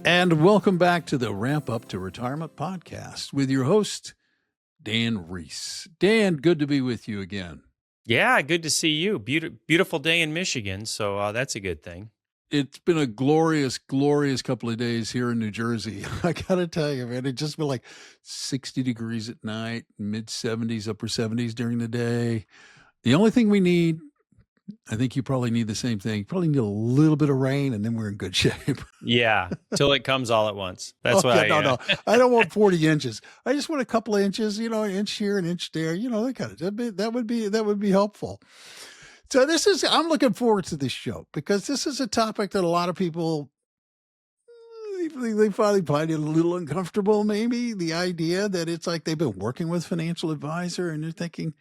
And welcome back to the Ramp Up to Retirement podcast with your host, Dan Reese. Dan, good to be with you again. Yeah, good to see you. Beautiful day in Michigan, so that's a good thing. It's been a glorious, glorious couple of days here in New Jersey. I got to tell you, man, it just been like 60 degrees at night, mid 70s, upper 70s during the day. The only thing we need, I think you probably need the same thing. You probably need a little bit of rain, and then we're in good shape. Yeah, till it comes all at once. That's why. No. I don't want 40 inches. I just want a couple of inches. An inch here, an inch there. That kind of that would be helpful. So I'm looking forward to this show because this is a topic that a lot of people they finally find it a little uncomfortable. Maybe the idea that it's like they've been working with a financial advisor and they're thinking,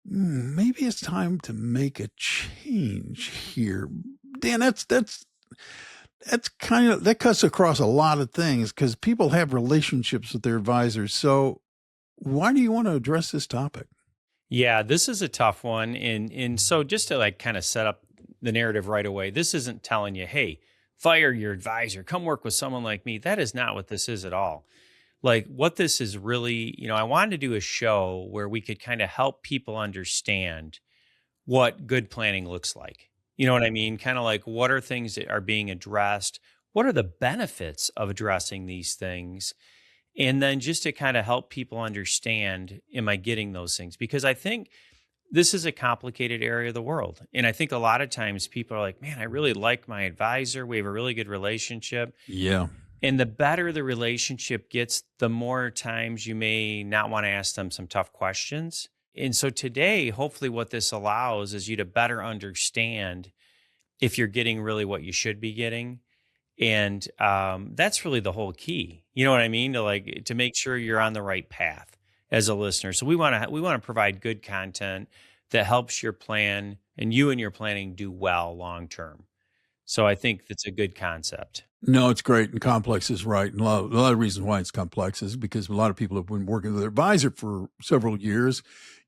maybe it's time to make a change here. Dan, that cuts across a lot of things because people have relationships with their advisors. So why do you want to address this topic? Yeah, this is a tough one. And so just to kind of set up the narrative right away, this isn't telling you, hey, fire your advisor, come work with someone like me. That is not what this is at all. Like what this is really, I wanted to do a show where we could kind of help people understand what good planning looks like. You know what I mean? Kind of like what are things that are being addressed? What are the benefits of addressing these things? And then just to kind of help people understand, am I getting those things? Because I think this is a complicated area of the world. And I think a lot of times people are like, man, I really like my advisor. We have a really good relationship. Yeah. And the better the relationship gets, the more times you may not want to ask them some tough questions. And so today, hopefully what this allows is you to better understand if you're getting really what you should be getting. And that's really the whole key. You know what I mean? To make sure you're on the right path as a listener. So we want to provide good content that helps your plan and your planning do well long term. So I think that's a good concept. No, it's great. And complex is right. And a lot of reasons why it's complex is because a lot of people have been working with their advisor for several years,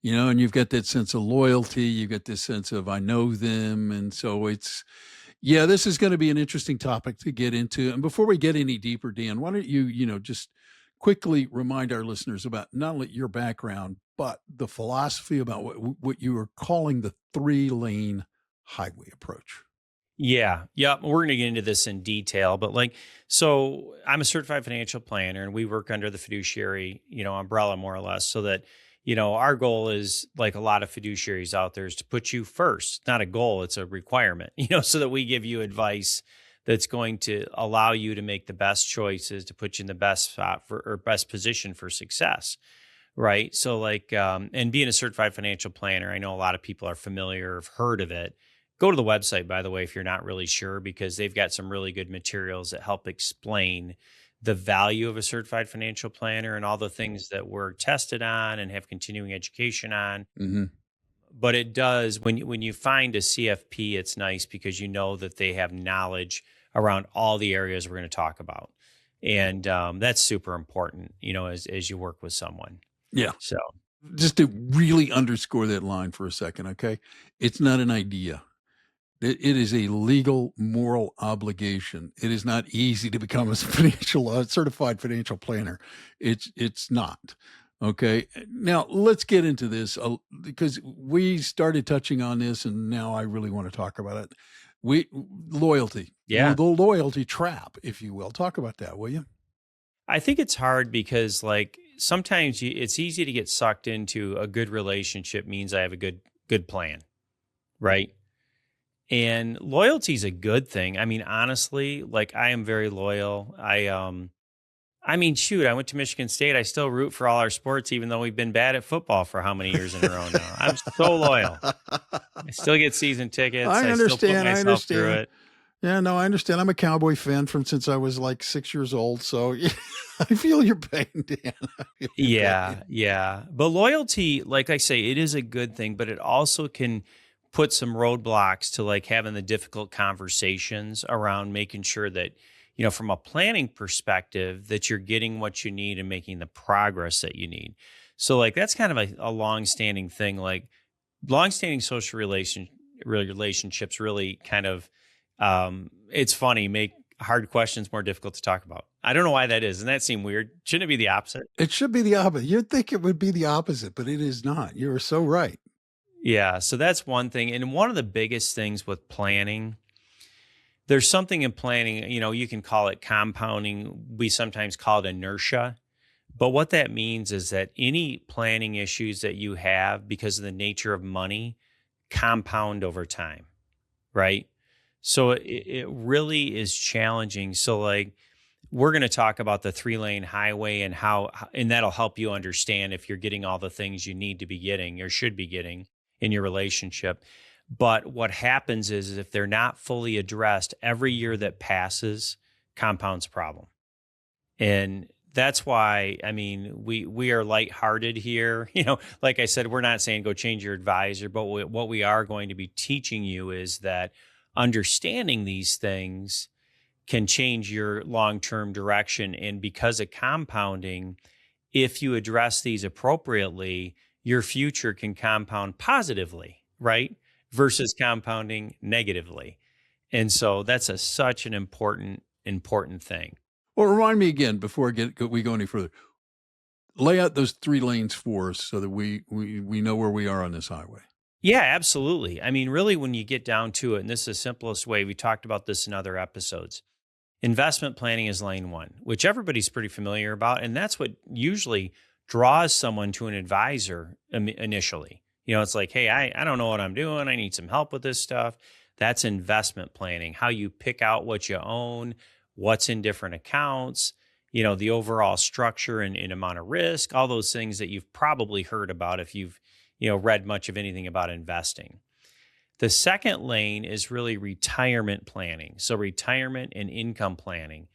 and you've got that sense of loyalty. You get this sense of, I know them. And so this is going to be an interesting topic to get into. And before we get any deeper, Dan, why don't you, just quickly remind our listeners about not only your background, but the philosophy about what you are calling the 3-lane highway approach. Yeah. We're going to get into this in detail, but so I'm a certified financial planner and we work under the fiduciary, umbrella more or less so that, our goal is like a lot of fiduciaries out there is to put you first. It's not a goal, it's a requirement, so that we give you advice that's going to allow you to make the best choices to put you in the best spot or best position for success. Right. So and being a certified financial planner, I know a lot of people are familiar or have heard of it. Go to the website, by the way, if you're not really sure, because they've got some really good materials that help explain the value of a certified financial planner and all the things that we're tested on and have continuing education on. Mm-hmm. But it does, when you find a CFP, it's nice because you know that they have knowledge around all the areas we're going to talk about. And that's super important, as you work with someone. Yeah. So just to really underscore that line for a second, okay? It's not an idea. It is a legal, moral obligation. It is not easy to become a certified financial planner. It's not. Okay. Now let's get into this because we started touching on this and now I really want to talk about it. Loyalty. Yeah. The loyalty trap, if you will. Talk about that, will you? I think it's hard because sometimes it's easy to get sucked into a good relationship means I have a good plan. Right. And loyalty is a good thing. I mean, honestly, I am very loyal. I went to Michigan State. I still root for all our sports, even though we've been bad at football for how many years in a row now. I'm so loyal. I still get season tickets. I understand. I still put myself through it. Yeah, no, I understand. I'm a Cowboy fan since I was 6 years old. So I feel your pain, Dan. Yeah. But loyalty, like I say, it is a good thing, but it also can put some roadblocks to having the difficult conversations around making sure that, from a planning perspective, that you're getting what you need and making the progress that you need. So that's kind of a long-standing thing. Long-standing social relationships really kind of, it's funny, make hard questions more difficult to talk about. I don't know why that is. Doesn't that seem weird? Shouldn't it be the opposite? It should be the opposite. You'd think it would be the opposite, but it is not. You are so right. Yeah. So that's one thing. And one of the biggest things with planning, there's something in planning, you can call it compounding. We sometimes call it inertia. But what that means is that any planning issues that you have because of the nature of money compound over time, right? So it really is challenging. So like we're going to talk about the 3-lane highway and and that'll help you understand if you're getting all the things you need to be getting or should be getting in your relationship. But what happens is if they're not fully addressed, every year that passes compounds problem. And that's why, I mean, we are lighthearted here. Like I said, we're not saying go change your advisor, but what we are going to be teaching you is that understanding these things can change your long-term direction. And because of compounding, if you address these appropriately, your future can compound positively, right? Versus compounding negatively. And so that's such an important thing. Well, remind me again before we go any further. Lay out those 3 lanes for us so that we know where we are on this highway. Yeah, absolutely. I mean, really, when you get down to it, and this is the simplest way, we talked about this in other episodes. Investment planning is lane 1, which everybody's pretty familiar about. And that's what usually draws someone to an advisor initially. It's like, hey, I don't know what I'm doing. I need some help with this stuff. That's investment planning, how you pick out what you own, what's in different accounts, the overall structure and amount of risk, all those things that you've probably heard about if you've, read much of anything about investing. The second lane is really retirement planning. So retirement and income planning.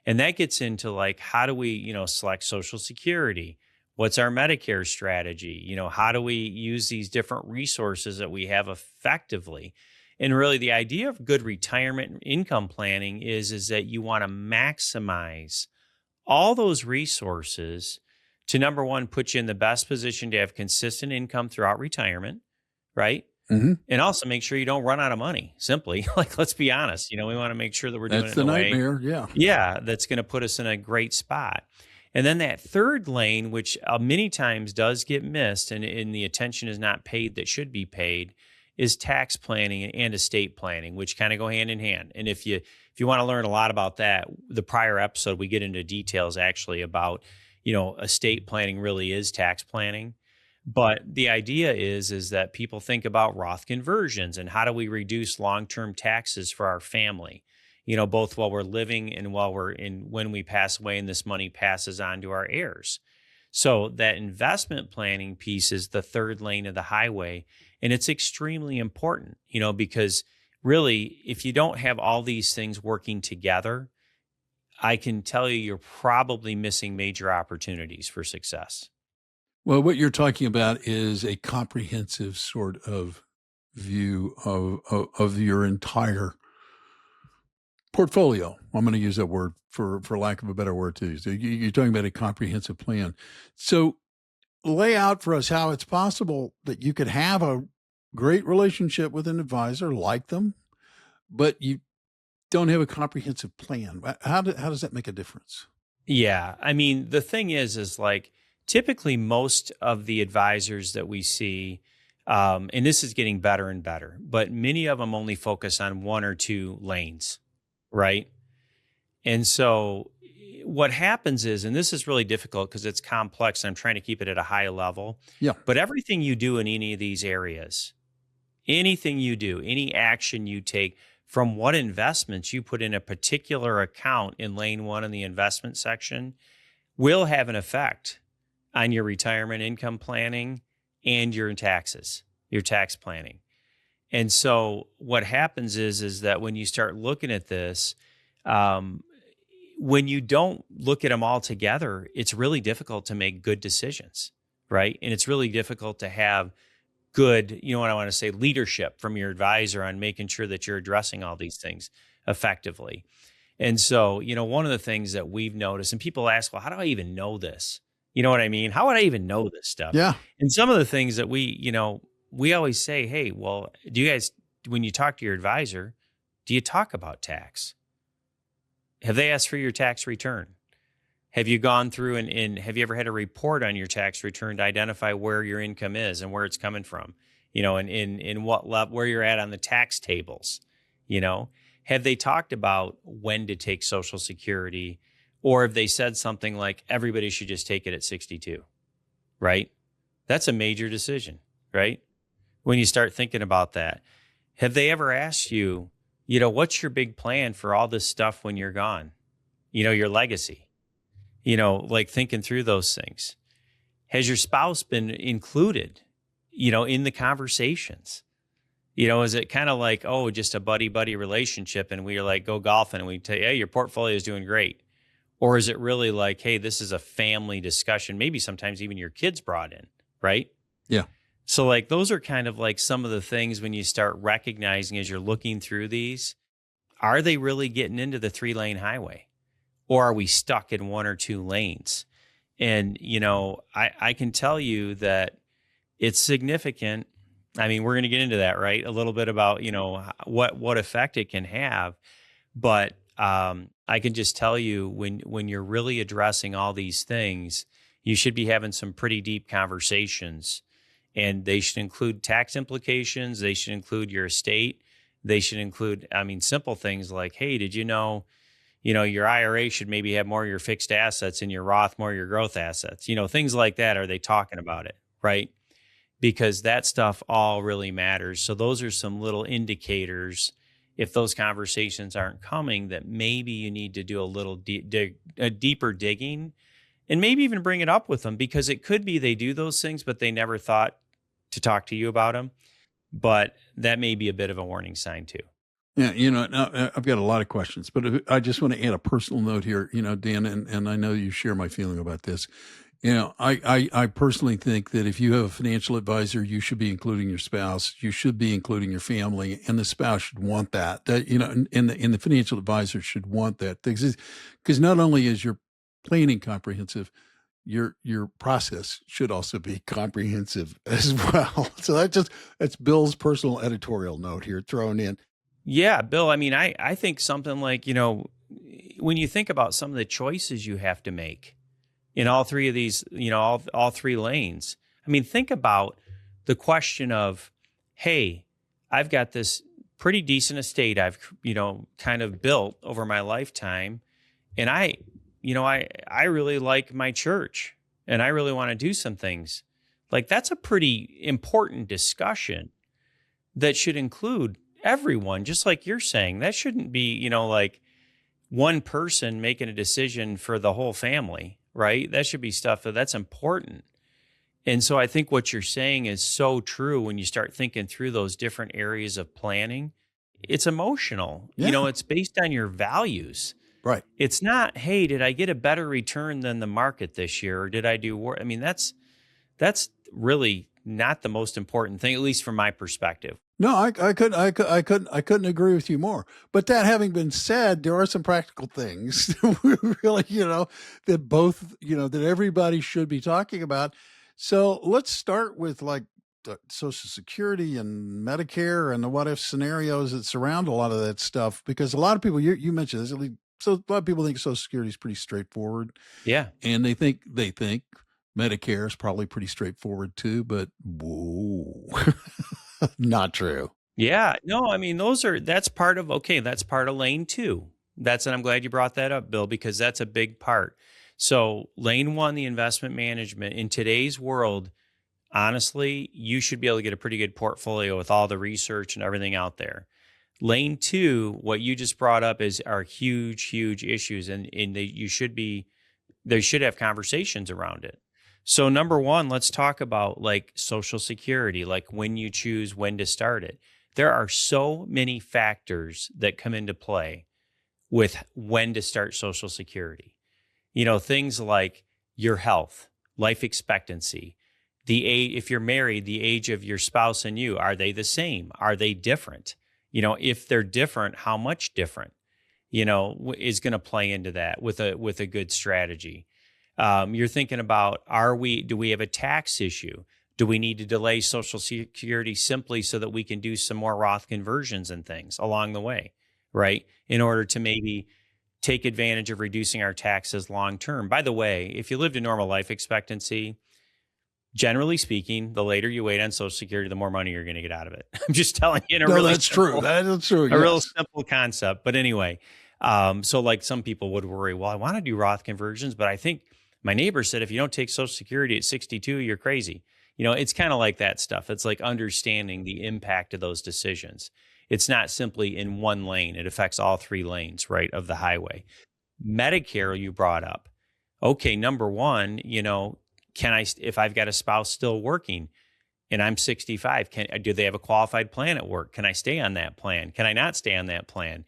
And that gets into like, how do we, select Social Security? What's our Medicare strategy? How do we use these different resources that we have effectively? And really the idea of good retirement and income planning is that you want to maximize all those resources to, number one, put you in the best position to have consistent income throughout retirement, right? Mm-hmm. And also make sure you don't run out of money. Simply, like, let's be honest. We want to make sure that we're doing That's it in the a nightmare. way, yeah, that's going to put us in a great spot. And then that third lane, which many times does get missed, and the attention is not paid that should be paid, is tax planning and estate planning, which kind of go hand in hand. And if you want to learn a lot about that, the prior episode we get into details actually about estate planning really is tax planning. But the idea is that people think about Roth conversions and how do we reduce long-term taxes for our family, both while we're living and when we pass away and this money passes on to our heirs. So that investment planning piece is the third lane of the highway. And it's extremely important, because really, if you don't have all these things working together, I can tell you you're probably missing major opportunities for success. Well, what you're talking about is a comprehensive sort of view of your entire portfolio. I'm going to use that word for lack of a better word too. So you're talking about a comprehensive plan. So lay out for us how it's possible that you could have a great relationship with an advisor, like them, but you don't have a comprehensive plan. How does that make a difference? Yeah. I mean, the thing is like, typically, most of the advisors that we see, and this is getting better and better, but many of them only focus on 1 or 2 lanes, right? And so what happens is, and this is really difficult because it's complex, and I'm trying to keep it at a high level. Yeah. But everything you do in any of these areas, anything you do, any action you take, from what investments you put in a particular account in lane 1 in the investment section, will have an effect on your retirement income planning and your taxes, your tax planning. And so what happens is that when you start looking at this, when you don't look at them all together, it's really difficult to make good decisions, right? And it's really difficult to have good, what I want to say, leadership from your advisor on making sure that you're addressing all these things effectively. And so, one of the things that we've noticed, and people ask, well, how do I even know this? You know what I mean? How would I even know this stuff? Yeah. And some of the things that we always say, hey, well, do you guys, when you talk to your advisor, do you talk about tax? Have they asked for your tax return? Have you gone through and have you ever had a report on your tax return to identify where your income is and where it's coming from? And in what level, where you're at on the tax tables, you know? Have they talked about when to take Social Security, or have they said something like everybody should just take it at 62, right? That's a major decision, right? When you start thinking about that, have they ever asked you, what's your big plan for all this stuff when you're gone? Your legacy, like thinking through those things. Has your spouse been included, in the conversations? Is it kind of like, oh, just a buddy relationship and we're like, go golfing and we tell you, hey, your portfolio is doing great? Or is it really like, hey, this is a family discussion? Maybe sometimes even your kids brought in, right? Yeah. So like those are kind of like some of the things when you start recognizing as you're looking through these, are they really getting into the 3-lane highway? Or are we stuck in 1 or 2 lanes? And, I can tell you that it's significant. I mean, we're going to get into that, right? A little bit about, what effect it can have. But I can just tell you when you're really addressing all these things, you should be having some pretty deep conversations. And they should include tax implications. They should include your estate. They should include, simple things like, hey, did you know, your IRA should maybe have more of your fixed assets and your Roth more of your growth assets, things like that. Are they talking about it? Right? Because that stuff all really matters. So those are some little indicators, if those conversations aren't coming, that maybe you need to do a little deeper digging and maybe even bring it up with them, because it could be they do those things, but they never thought to talk to you about them. But that may be a bit of a warning sign too. Yeah, now, I've got a lot of questions, but I just want to add a personal note here, Dan, and I know you share my feeling about this. I personally think that if you have a financial advisor, you should be including your spouse, you should be including your family, and the spouse should want that. And the financial advisor should want that, because not only is your planning comprehensive, your process should also be comprehensive as well. So that's Bill's personal editorial note here thrown in. Yeah, Bill, I think something like, when you think about some of the choices you have to make in all 3 of these, all 3 lanes, think about the question of, hey, I've got this pretty decent estate I've, kind of built over my lifetime. And I really like my church and I really want to do some things. Like, that's a pretty important discussion that should include everyone, just like you're saying. That shouldn't be, like one person making a decision for the whole family, right? That should be stuff that's important. And so I think what you're saying is so true when you start thinking through those different areas of planning. It's emotional. Yeah. It's based on your values. Right. It's not, hey, did I get a better return than the market this year? Or did I do worse? That's really not the most important thing, at least from my perspective. No, I couldn't agree with you more. But that having been said, there are some practical things that we really, that both, that everybody should be talking about. So let's start with like Social Security and Medicare and the what if scenarios that surround a lot of that stuff, because a lot of people, you mentioned this, so a lot of people think Social Security is pretty straightforward. Yeah. And they think Medicare is probably pretty straightforward too, but whoa. Not true. Yeah, no, that's part of lane 2. And I'm glad you brought that up, Bill, because that's a big part. So lane 1, the investment management, in today's world, honestly, you should be able to get a pretty good portfolio with all the research and everything out there. Lane 2, what you just brought up are huge, huge issues, and they should have conversations around it. So number 1, let's talk about like Social Security, like when you choose when to start it. There are so many factors that come into play with when to start Social Security. Things like your health, life expectancy, the age, if you're married, the age of your spouse and you, are they the same? Are they different? If they're different, how much different, is going to play into that with a good strategy. You're thinking about, do we have a tax issue? Do we need to delay Social Security simply so that we can do some more Roth conversions and things along the way, right? In order to maybe take advantage of reducing our taxes long term. By the way, if you lived a normal life expectancy, generally speaking, the later you wait on Social Security, the more money you're going to get out of it. I'm just telling you in a No, really that's true. That is true. a real Yes. simple concept. But anyway, so like some people would worry, well, I want to do Roth conversions, but I think my neighbor said if you don't take Social Security at 62, you're crazy. It's kind of like that stuff. It's like understanding the impact of those decisions. It's not simply in one lane. It affects all three lanes, right, of the highway. Medicare, you brought up. Okay, number one, if I've got a spouse still working and I'm 65, do they have a qualified plan at work? Can I stay on that plan? Can I not stay on that plan?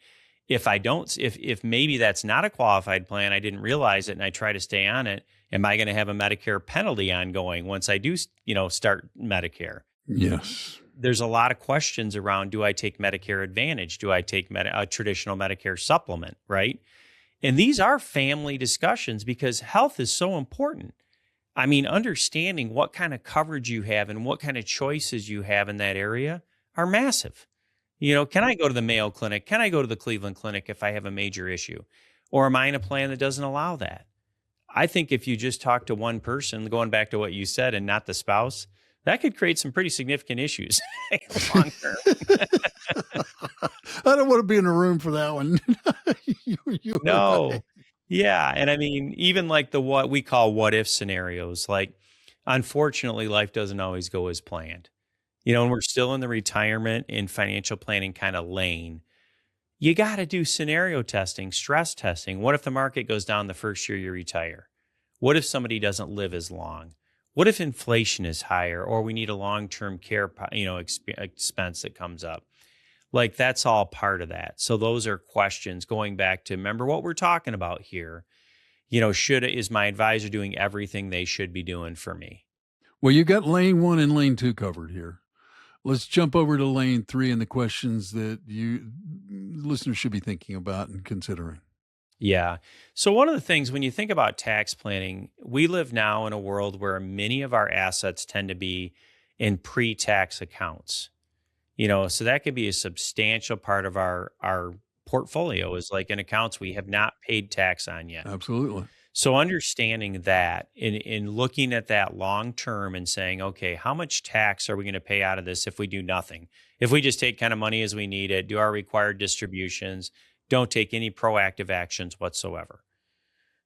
If I don't, if maybe that's not a qualified plan, I didn't realize it and I try to stay on it, am I going to have a Medicare penalty ongoing once I do, start Medicare? Yes. There's a lot of questions around, do I take Medicare Advantage? Do I take a traditional Medicare supplement, right? And these are family discussions because health is so important. I mean, understanding what kind of coverage you have and what kind of choices you have in that area are massive. Can I go to the Mayo Clinic? Can I go to the Cleveland Clinic if I have a major issue? Or am I in a plan that doesn't allow that? I think if you just talk to one person, going back to what you said, and not the spouse, that could create some pretty significant issues long term. I don't want to be in a room for that one. You are right. No. Yeah. And I mean, even like what we call what if scenarios, like unfortunately, life doesn't always go as planned. And we're still in the retirement and financial planning kind of lane. You got to do scenario testing, stress testing. What if the market goes down the first year you retire? What if somebody doesn't live as long? What if inflation is higher or we need a long-term care, expense that comes up? Like that's all part of that. So those are questions going back to remember what we're talking about here. Is my advisor doing everything they should be doing for me? Well, you got lane 1 and lane 2 covered here. Let's jump over to lane 3 and the questions that you listeners should be thinking about and considering. Yeah. So one of the things when you think about tax planning, we live now in a world where many of our assets tend to be in pre-tax accounts. So that could be a substantial part of our portfolio is like in accounts we have not paid tax on yet. Absolutely. So understanding that in looking at that long term and saying, okay, how much tax are we going to pay out of this if we do nothing? If we just take kind of money as we need it, do our required distributions, don't take any proactive actions whatsoever.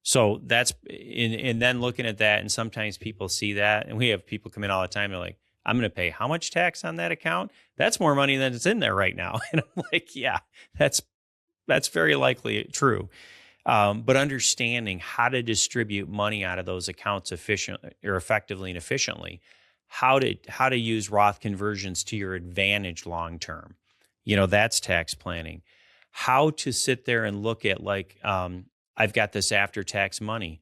So that's, and then looking at that, and sometimes people see that, and we have people come in all the time, they're like, I'm going to pay how much tax on that account? That's more money than it's in there right now. And I'm like, yeah, that's very likely true. But understanding how to distribute money out of those accounts effectively and efficiently, how to use Roth conversions to your advantage long term, that's tax planning. How to sit there and look at I've got this after tax money,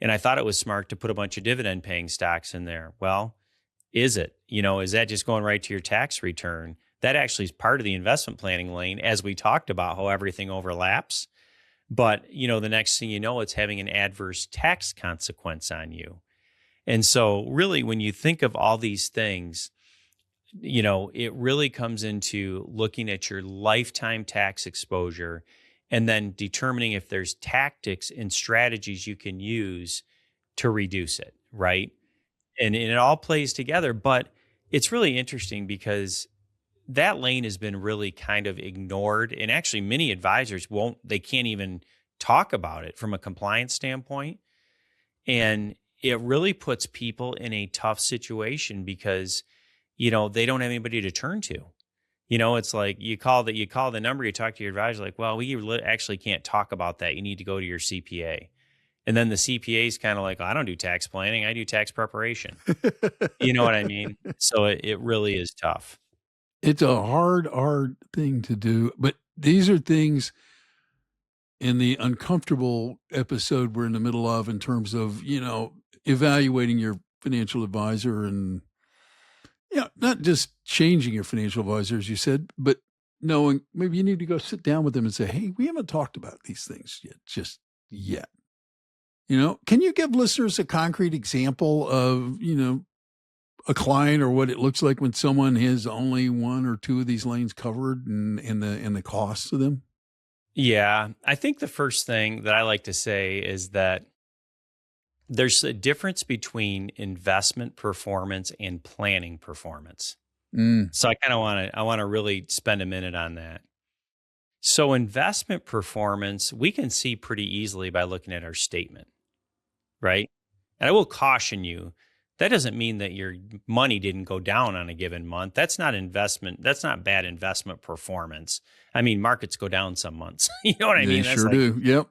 and I thought it was smart to put a bunch of dividend paying stocks in there. Well, is it? Is that just going right to your tax return? That actually is part of the investment planning lane, as we talked about how everything overlaps. But, the next thing you know, it's having an adverse tax consequence on you. And so really, when you think of all these things, it really comes into looking at your lifetime tax exposure and then determining if there's tactics and strategies you can use to reduce it, right? And it all plays together. But it's really interesting because that lane has been really kind of ignored. And actually, many advisors they can't even talk about it from a compliance standpoint. And it really puts people in a tough situation because, they don't have anybody to turn to. It's like you call the number, you talk to your advisor, like, well, we actually can't talk about that. You need to go to your CPA. And then the CPA is kind of like, I don't do tax planning. I do tax preparation. You know what I mean? So it really is tough. It's a hard thing to do, but these are things in the uncomfortable episode we're in the middle of in terms of, evaluating your financial advisor and, not just changing your financial advisor, as you said, but knowing maybe you need to go sit down with them and say, hey, we haven't talked about these things yet. Can you give listeners a concrete example of, a client or what it looks like when someone has only one or two of these lanes covered and the costs of them? Yeah. I think the first thing that I like to say is that there's a difference between investment performance and planning performance. Mm, So I want to really spend a minute on that. So investment performance, we can see pretty easily by looking at our statement, right? And I will caution you, that doesn't mean that your money didn't go down on a given month. That's not investment. That's not bad investment performance. I mean, markets go down some months. You know what I they mean? That's sure like do. Yep.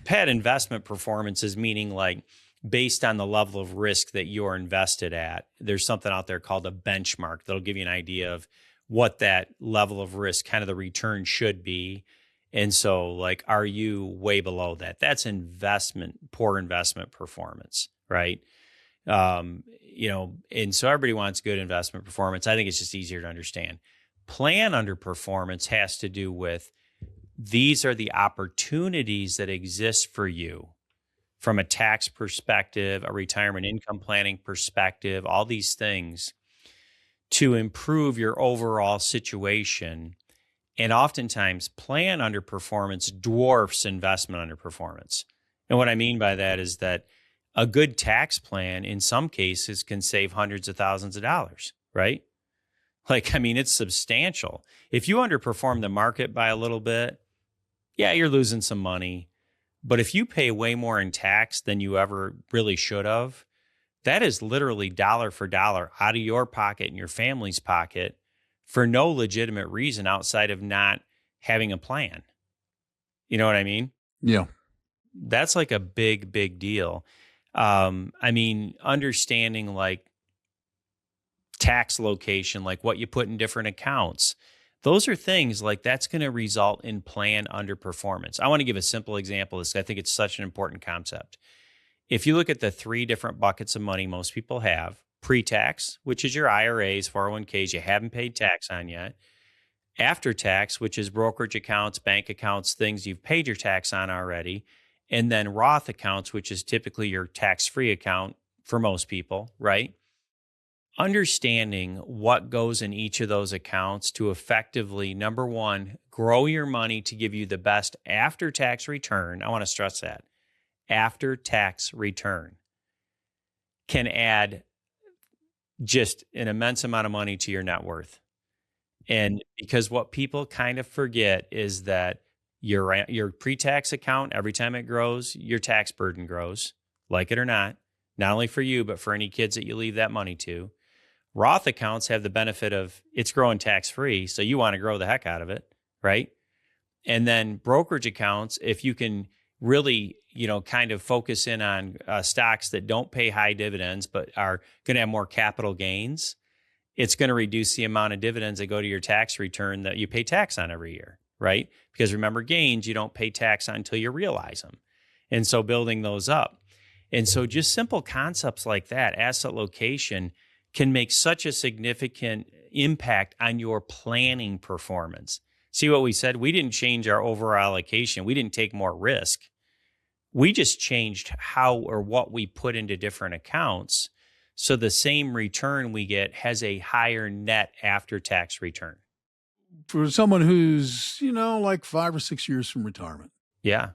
bad investment performance is meaning like based on the level of risk that you're invested at. There's something out there called a benchmark that'll give you an idea of what that level of risk, kind of the return should be. And so, like, are you way below that? That's poor investment performance, right? And so everybody wants good investment performance. I think it's just easier to understand. Plan underperformance has to do with these are the opportunities that exist for you from a tax perspective, a retirement income planning perspective, all these things to improve your overall situation. And oftentimes, plan underperformance dwarfs investment underperformance. And what I mean by that is that a good tax plan in some cases can save hundreds of thousands of dollars, right? Like, I mean, it's substantial. If you underperform the market by a little bit, yeah, you're losing some money. But if you pay way more in tax than you ever really should have, that is literally dollar for dollar out of your pocket and your family's pocket for no legitimate reason outside of not having a plan. You know what I mean? Yeah. That's like a big, big deal. I mean, understanding like tax location, like what you put in different accounts. Those are things like that's going to result in plan underperformance. I want to give a simple example. I think it's such an important concept. If you look at the three different buckets of money most people have, pre-tax, which is your IRAs, 401ks you haven't paid tax on yet, after tax, which is brokerage accounts, bank accounts, things you've paid your tax on already, and then Roth accounts, which is typically your tax-free account for most people, right? Understanding what goes in each of those accounts to effectively, number one, grow your money to give you the best after tax return. I want to stress that after tax return can add just an immense amount of money to your net worth. And because what people kind of forget is that your pre-tax account, every time it grows, your tax burden grows, like it or not only for you, but for any kids that you leave that money to. Roth accounts have the benefit of it's growing tax-free, so you want to grow the heck out of it, right? And then brokerage accounts, if you can really, kind of focus in on stocks that don't pay high dividends, but are going to have more capital gains, it's going to reduce the amount of dividends that go to your tax return that you pay tax on every year, right? Because remember, gains, you don't pay tax on until you realize them. And so building those up. And so just simple concepts like that, asset location, can make such a significant impact on your planning performance. See what we said? We didn't change our overall allocation. We didn't take more risk. We just changed how or what we put into different accounts. So the same return we get has a higher net after tax return. For someone who's, like 5 or 6 years from retirement, Yeah.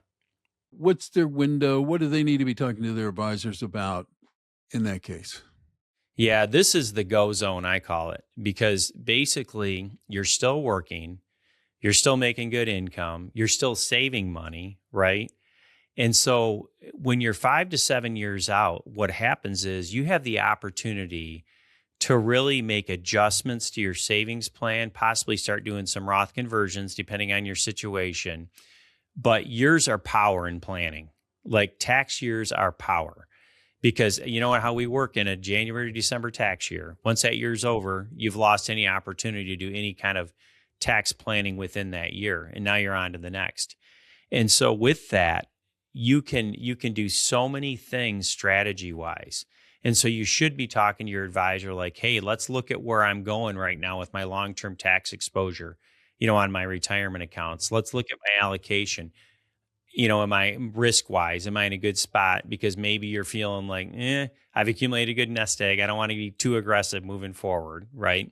what's their window? What do they need to be talking to their advisors about in that case? Yeah, this is the go zone, I call it, because basically you're still working, you're still making good income, you're still saving money, right? And so when you're 5 to 7 years out, what happens is you have the opportunity to really make adjustments to your savings plan, possibly start doing some Roth conversions depending on your situation. But years are power in planning. Like tax years are power. Because you know how we work in a January to December tax year. Once that year's over, you've lost any opportunity to do any kind of tax planning within that year. And now you're on to the next. And so with that, you can do so many things strategy wise. And so you should be talking to your advisor like, hey, let's look at where I'm going right now with my long-term tax exposure, on my retirement accounts. Let's look at my allocation. Am I risk wise? Am I in a good spot? Because maybe you're feeling like, I've accumulated a good nest egg. I don't want to be too aggressive moving forward, right?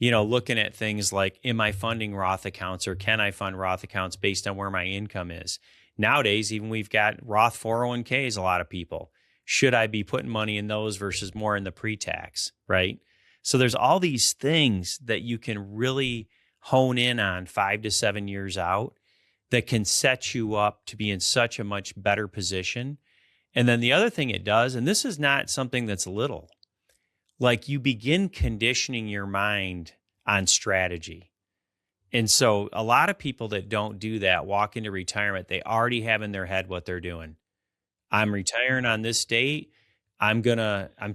looking at things like, am I funding Roth accounts, or can I fund Roth accounts based on where my income is? Nowadays, even we've got Roth 401ks, a lot of people. Should I be putting money in those versus more in the pre-tax, right? So there's all these things that you can really hone in on 5 to 7 years out that can set you up to be in such a much better position. And then the other thing it does, and this is not something that's little, like you begin conditioning your mind on strategy. And so a lot of people that don't do that walk into retirement, they already have in their head what they're doing. I'm retiring on this date. I'm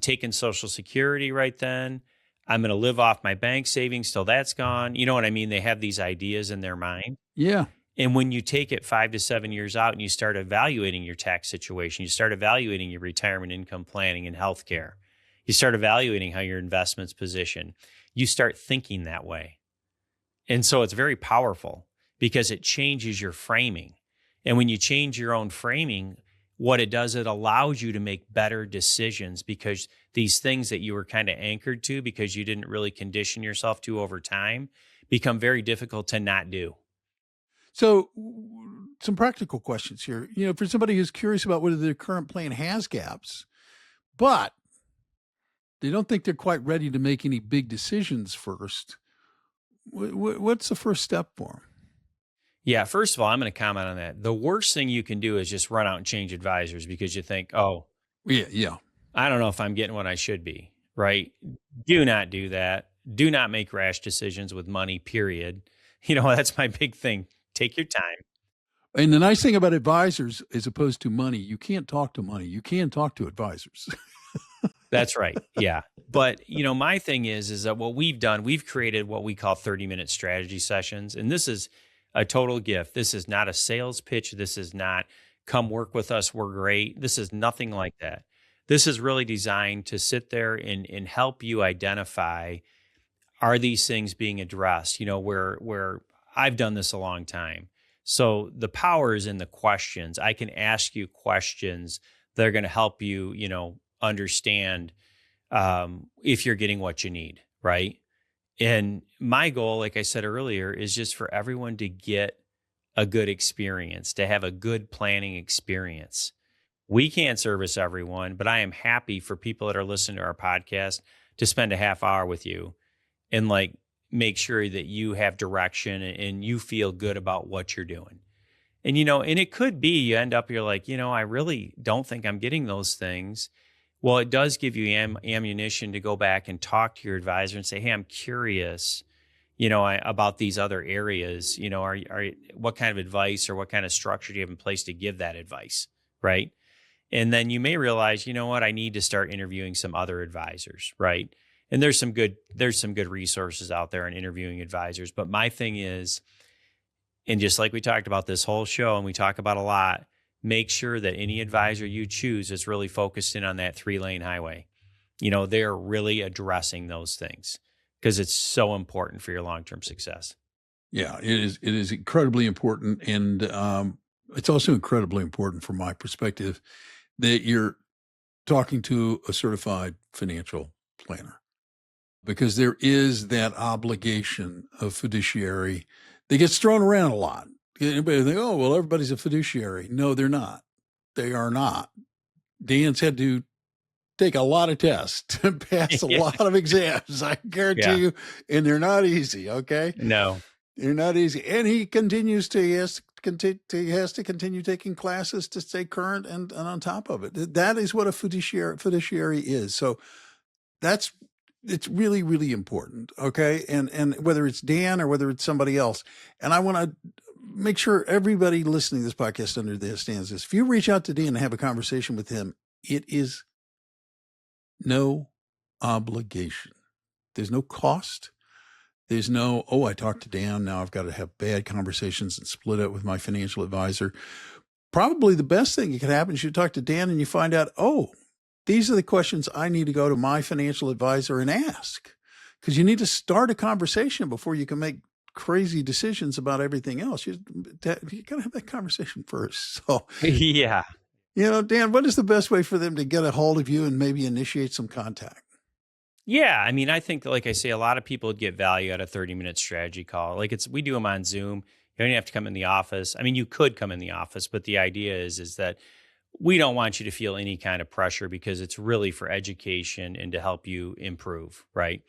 taking Social Security right then. I'm going to live off my bank savings till that's gone. You know what I mean? They have these ideas in their mind. Yeah. And when you take it 5 to 7 years out and you start evaluating your tax situation, you start evaluating your retirement income planning and healthcare, you start evaluating how your investments position, you start thinking that way. And so it's very powerful because it changes your framing. And when you change your own framing, what it does, it allows you to make better decisions, because these things that you were kind of anchored to because you didn't really condition yourself to over time become very difficult to not do. So some practical questions here. For somebody who's curious about whether their current plan has gaps, but they don't think they're quite ready to make any big decisions first, what's the first step for them? Yeah, first of all, I'm going to comment on that. The worst thing you can do is just run out and change advisors because you think, oh, yeah, I don't know if I'm getting what I should be, right? Do not do that. Do not make rash decisions with money, period. That's my big thing. Take your time. And the nice thing about advisors, as opposed to money, you can't talk to money. You can talk to advisors. That's right. Yeah. But, my thing is that what we've done, we've created what we call 30-minute strategy sessions. And this is a total gift. This is not a sales pitch. This is not come work with us. We're great. This is nothing like that. This is really designed to sit there and help you identify, are these things being addressed? Where I've done this a long time. So the power is in the questions. I can ask you questions that are going to help you, understand if you're getting what you need, right? And my goal, like I said earlier, is just for everyone to get a good experience, to have a good planning experience. We can't service everyone, but I am happy for people that are listening to our podcast to spend a half hour with you and make sure that you have direction and you feel good about what you're doing. And, and it could be you end up, you're like, I really don't think I'm getting those things. Well, it does give you ammunition to go back and talk to your advisor and say, hey, I'm curious, about these other areas. What kind of advice or what kind of structure do you have in place to give that advice, right? And then you may realize, I need to start interviewing some other advisors, right? And there's some good resources out there in interviewing advisors. But my thing is, and just like we talked about this whole show and we talk about a lot, make sure that any advisor you choose is really focused in on that 3-lane highway. They're really addressing those things because it's so important for your long-term success. Yeah, it is incredibly important. And it's also incredibly important from my perspective that you're talking to a certified financial planner, because there is that obligation of fiduciary that gets thrown around a lot. Anybody think, oh, well, everybody's a fiduciary. No, they're not. They are not. Dan's had to take a lot of tests to pass a lot of exams, I guarantee you, and they're not easy, okay? No. They're not easy. And he has to continue taking classes to stay current and on top of it. That is what a fiduciary is. So it's really, really important, okay? And whether it's Dan or whether it's somebody else. And I want to make sure everybody listening to this podcast understands this. If you reach out to Dan and have a conversation with him, it is no obligation. There's no cost. There's no, I talked to Dan, now I've got to have bad conversations and split it with my financial advisor. Probably the best thing that could happen is you talk to Dan and you find out, these are the questions I need to go to my financial advisor and ask, because you need to start a conversation before you can make crazy decisions about everything else. You got to have that conversation first. So, yeah. Dan, what is the best way for them to get a hold of you and maybe initiate some contact? Yeah, I mean, I think, like I say, a lot of people would get value out of 30-minute strategy call. Like we do them on Zoom. You don't even have to come in the office. I mean, you could come in the office, but the idea is that we don't want you to feel any kind of pressure because it's really for education and to help you improve, right?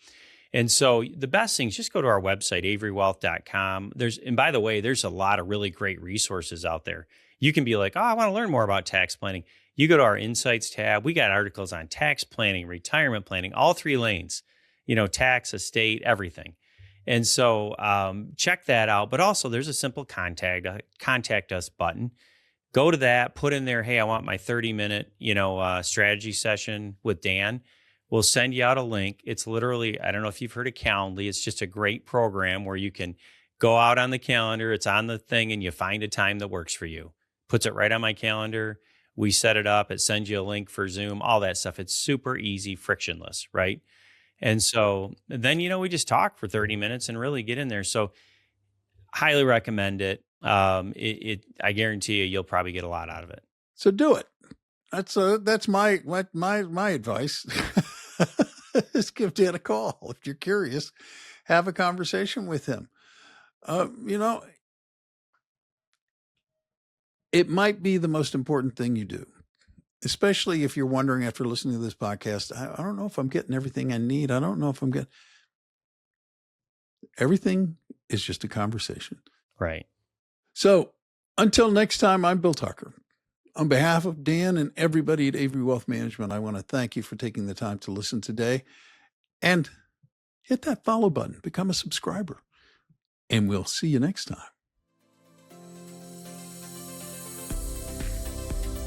And so the best thing is just go to our website, averywealth.com. And by the way, there's a lot of really great resources out there. You can be like, oh, I want to learn more about tax planning. You go to our insights tab. We got articles on tax planning, retirement planning, all three lanes, tax, estate, everything. And so check that out. But also there's a simple contact us button. Go to that, put in there, hey, I want my 30-minute, strategy session with Dan. We'll send you out a link. It's literally, I don't know if you've heard of Calendly. It's just a great program where you can go out on the calendar. It's on the thing and you find a time that works for you. Puts it right on my calendar. We set it up. It sends you a link for Zoom, all that stuff. It's super easy, frictionless, right? And so then, we just talk for 30 minutes and really get in there. So highly recommend it. I guarantee you'll probably get a lot out of it. So do it. That's my advice. Just give Dan a call. If you're curious, have a conversation with him. It might be the most important thing you do, especially if you're wondering after listening to this podcast, I don't know if I'm getting everything I need. I don't know if I'm getting everything is just a conversation. Right. So until next time, I'm Bill Tucker. On behalf of Dan and everybody at Avery Wealth Management, I want to thank you for taking the time to listen today and hit that follow button, become a subscriber, and we'll see you next time.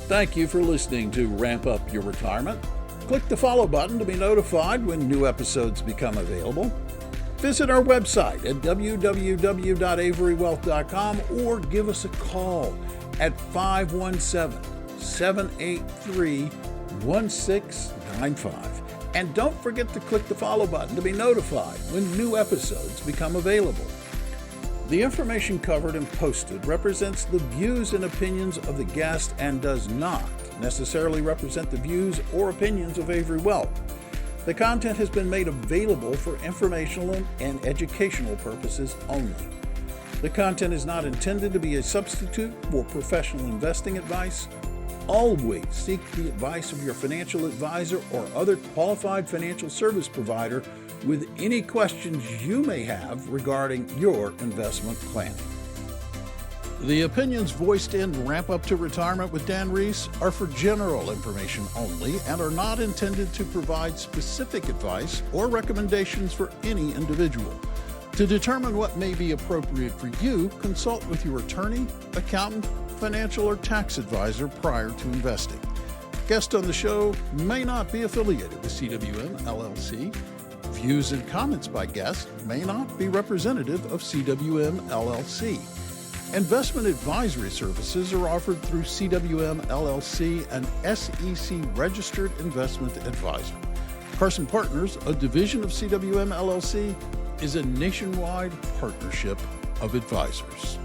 Thank you for listening to Ramp Up Your Retirement. Click the follow button to be notified when new episodes become available. Visit our website at www.averywealth.com or give us a call at 517-783-1695. And don't forget to click the follow button to be notified when new episodes become available. The information covered and posted represents the views and opinions of the guest and does not necessarily represent the views or opinions of Avery Wealth. The content has been made available for informational and educational purposes only. The content is not intended to be a substitute for professional investing advice. Always seek the advice of your financial advisor or other qualified financial service provider with any questions you may have regarding your investment planning. The opinions voiced in Ramp Up to Retirement with Dan Reese are for general information only and are not intended to provide specific advice or recommendations for any individual. To determine what may be appropriate for you, consult with your attorney, accountant, financial, or tax advisor prior to investing. Guests on the show may not be affiliated with CWM LLC. Views and comments by guests may not be representative of CWM LLC. Investment advisory services are offered through CWM LLC, an SEC-registered investment advisor. Carson Partners, a division of CWM LLC, is a nationwide partnership of advisors.